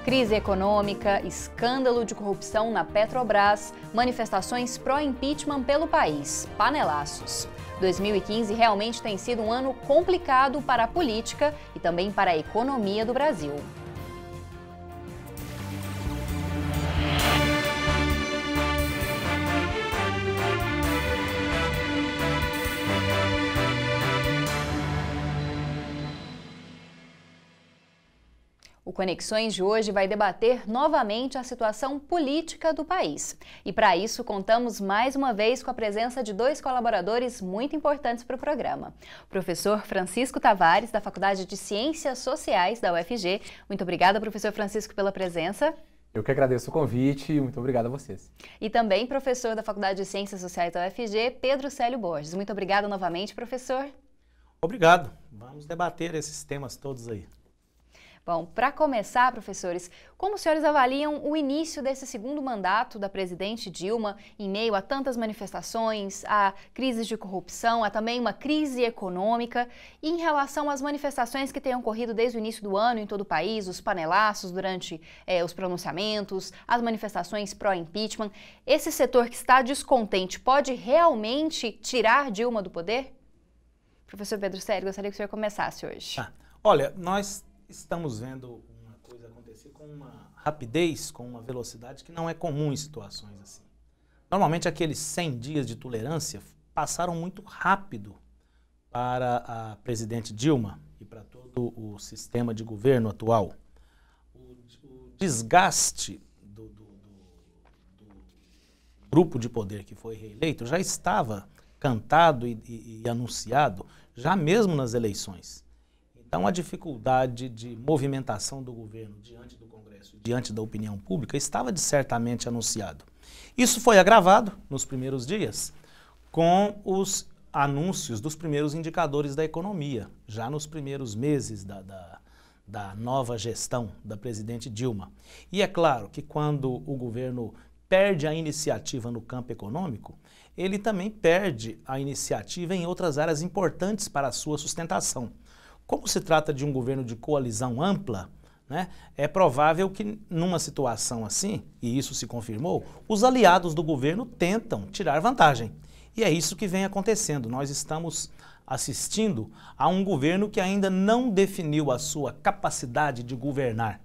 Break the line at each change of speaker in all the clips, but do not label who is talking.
Crise econômica, escândalo de corrupção na Petrobras, manifestações pró-impeachment pelo país, panelaços. 2015 realmente tem sido um ano complicado para a política e também para a economia do Brasil. O Conexões de hoje vai debater novamente a situação política do país. E para isso, contamos mais uma vez com a presença de dois colaboradores muito importantes para o programa. O professor Francisco Tavares, da Faculdade de Ciências Sociais da UFG. Muito obrigada, professor Francisco, pela presença.
Eu que agradeço o convite e muito obrigado a vocês.
E também professor da Faculdade de Ciências Sociais da UFG, Pedro Célio Borges. Muito obrigada novamente, professor.
Obrigado. Vamos debater esses temas todos aí.
Bom, para começar, professores, como os senhores avaliam o início desse segundo mandato da presidente Dilma em meio a tantas manifestações, a crises de corrupção, a também uma crise econômica, e em relação às manifestações que têm ocorrido desde o início do ano em todo o país, os panelaços durante os pronunciamentos, as manifestações pró-impeachment, esse setor que está descontente pode realmente tirar Dilma do poder? Professor Pedro Célio, gostaria que o senhor começasse hoje.
Olha, nós estamos vendo uma coisa acontecer com uma rapidez, com uma velocidade que não é comum em situações assim. Normalmente aqueles 100 dias de tolerância passaram muito rápido para a presidente Dilma e para todo o sistema de governo atual. O desgaste do grupo de poder que foi reeleito já estava cantado e anunciado já mesmo nas eleições. Então, a dificuldade de movimentação do governo diante do Congresso e diante da opinião pública estava certamente anunciado. Isso foi agravado nos primeiros dias com os anúncios dos primeiros indicadores da economia, já nos primeiros meses da nova gestão da presidente Dilma. E é claro que quando o governo perde a iniciativa no campo econômico, ele também perde a iniciativa em outras áreas importantes para a sua sustentação. Como se trata de um governo de coalizão ampla, né, é provável que numa situação assim, e isso se confirmou, os aliados do governo tentam tirar vantagem. E é isso que vem acontecendo. Nós estamos assistindo a um governo que ainda não definiu a sua capacidade de governar.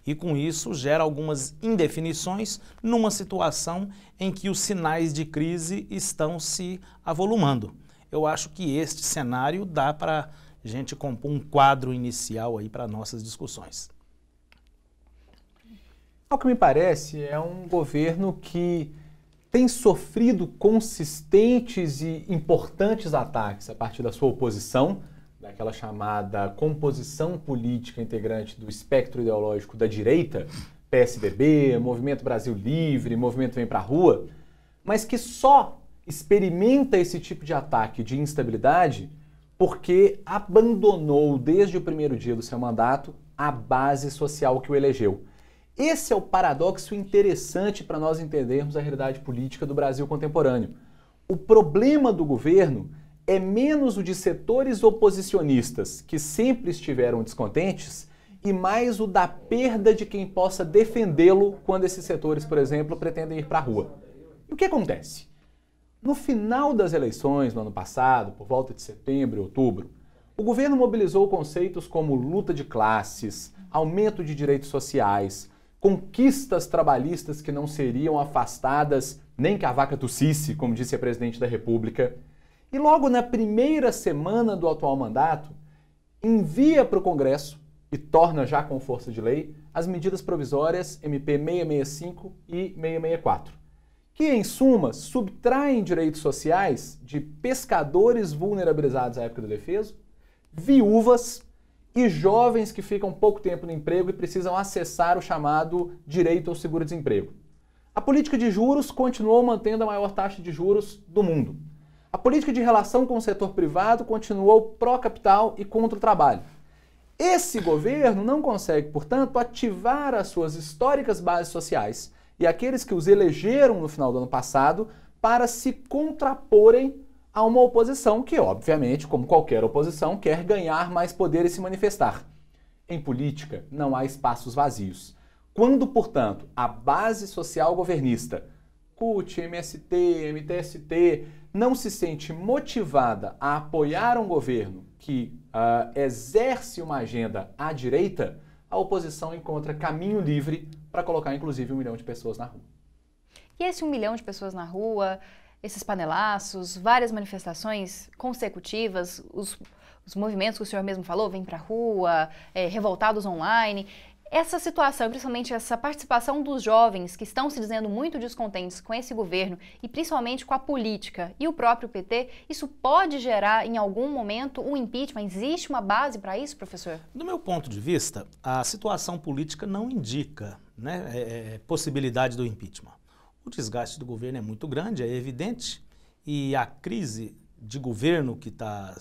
E com isso gera algumas indefinições numa situação em que os sinais de crise estão se avolumando. Eu acho que este cenário dá para a gente compor um quadro inicial aí para nossas discussões.
Ao que me parece, é um governo que tem sofrido consistentes e importantes ataques a partir da sua oposição, daquela chamada composição política integrante do espectro ideológico da direita, PSDB, Movimento Brasil Livre, Movimento Vem Pra Rua, mas que só experimenta esse tipo de ataque de instabilidade porque abandonou desde o primeiro dia do seu mandato a base social que o elegeu. Esse é o paradoxo interessante para nós entendermos a realidade política do Brasil contemporâneo. O problema do governo é menos o de setores oposicionistas que sempre estiveram descontentes e mais o da perda de quem possa defendê-lo quando esses setores, por exemplo, pretendem ir para a rua. E o que acontece? No final das eleições, no ano passado, por volta de setembro e outubro, o governo mobilizou conceitos como luta de classes, aumento de direitos sociais, conquistas trabalhistas que não seriam afastadas nem que a vaca tossisse, como disse a presidente da República. E logo na primeira semana do atual mandato, envia para o Congresso, e torna já com força de lei, as medidas provisórias MP 665 e 664. Que, em suma, subtraem direitos sociais de pescadores vulnerabilizados à época do defeso, viúvas e jovens que ficam pouco tempo no emprego e precisam acessar o chamado direito ao seguro-desemprego. A política de juros continuou mantendo a maior taxa de juros do mundo. A política de relação com o setor privado continuou pró-capital e contra o trabalho. Esse governo não consegue, portanto, ativar as suas históricas bases sociais e aqueles que os elegeram no final do ano passado para se contraporem a uma oposição que, obviamente, como qualquer oposição, quer ganhar mais poder e se manifestar. Em política, não há espaços vazios. Quando, portanto, a base social governista, CUT, MST, MTST, não se sente motivada a apoiar um governo que exerce uma agenda à direita, a oposição encontra caminho livre para colocar, inclusive, 1 milhão de pessoas na rua.
E esse 1 milhão de pessoas na rua, esses panelaços, várias manifestações consecutivas, os movimentos que o senhor mesmo falou, vem para a rua, revoltados online, essa situação, principalmente essa participação dos jovens que estão se dizendo muito descontentes com esse governo e principalmente com a política e o próprio PT, isso pode gerar em algum momento um impeachment? Existe uma base para isso, professor?
Do meu ponto de vista, a situação política não indica, né, possibilidade do impeachment. O desgaste do governo é muito grande, é evidente, e a crise de governo que está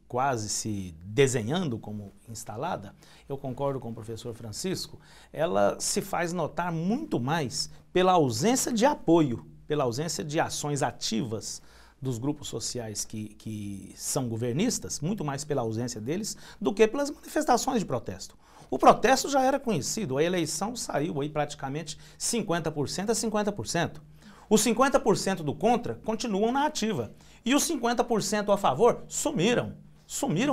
quase se desenhando como instalada, eu concordo com o professor Francisco, ela se faz notar muito mais pela ausência de apoio, pela ausência de ações ativas dos grupos sociais que são governistas, muito mais pela ausência deles do que pelas manifestações de protesto. O protesto já era conhecido, a eleição saiu aí praticamente 50% a 50%. Os 50% do contra continuam na ativa. E os 50% a favor sumiram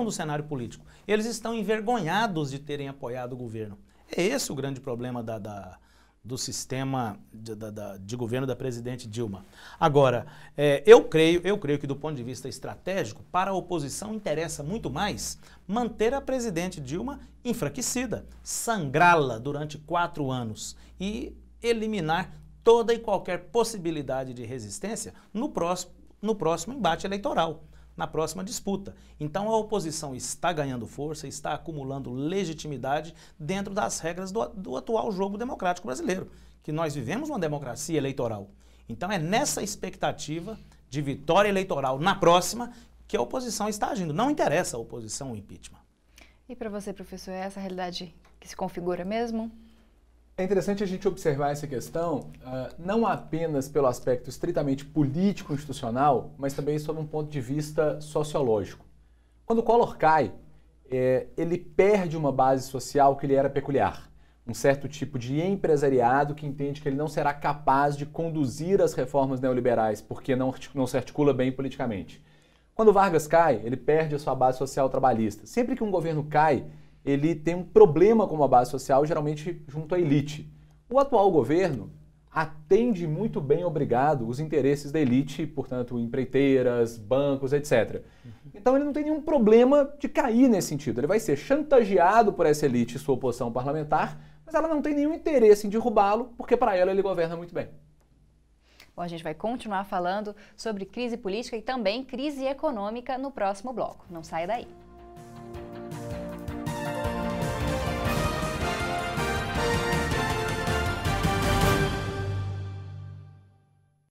do cenário político. Eles estão envergonhados de terem apoiado o governo. É esse o grande problema do sistema de governo da presidente Dilma. Agora, eu creio que do ponto de vista estratégico, para a oposição interessa muito mais manter a presidente Dilma enfraquecida, sangrá-la durante 4 anos e eliminar toda e qualquer possibilidade de resistência no próximo embate eleitoral, na próxima disputa. Então a oposição está ganhando força, está acumulando legitimidade dentro das regras do atual jogo democrático brasileiro, que nós vivemos uma democracia eleitoral. Então é nessa expectativa de vitória eleitoral na próxima que a oposição está agindo. Não interessa a oposição o impeachment.
E para você, professor, é essa a realidade que se configura mesmo?
É interessante a gente observar essa questão não apenas pelo aspecto estritamente político-institucional, mas também sob um ponto de vista sociológico. Quando o Collor cai, ele perde uma base social que lhe era peculiar. Um certo tipo de empresariado que entende que ele não será capaz de conduzir as reformas neoliberais porque não se articula bem politicamente. Quando o Vargas cai, ele perde a sua base social trabalhista. Sempre que um governo cai, ele tem um problema com a base social, geralmente junto à elite. O atual governo atende muito bem, obrigado, os interesses da elite, portanto, empreiteiras, bancos, etc. Então ele não tem nenhum problema de cair nesse sentido. Ele vai ser chantageado por essa elite e sua oposição parlamentar, mas ela não tem nenhum interesse em derrubá-lo, porque para ela ele governa muito bem.
Bom, a gente vai continuar falando sobre crise política e também crise econômica no próximo bloco. Não saia daí.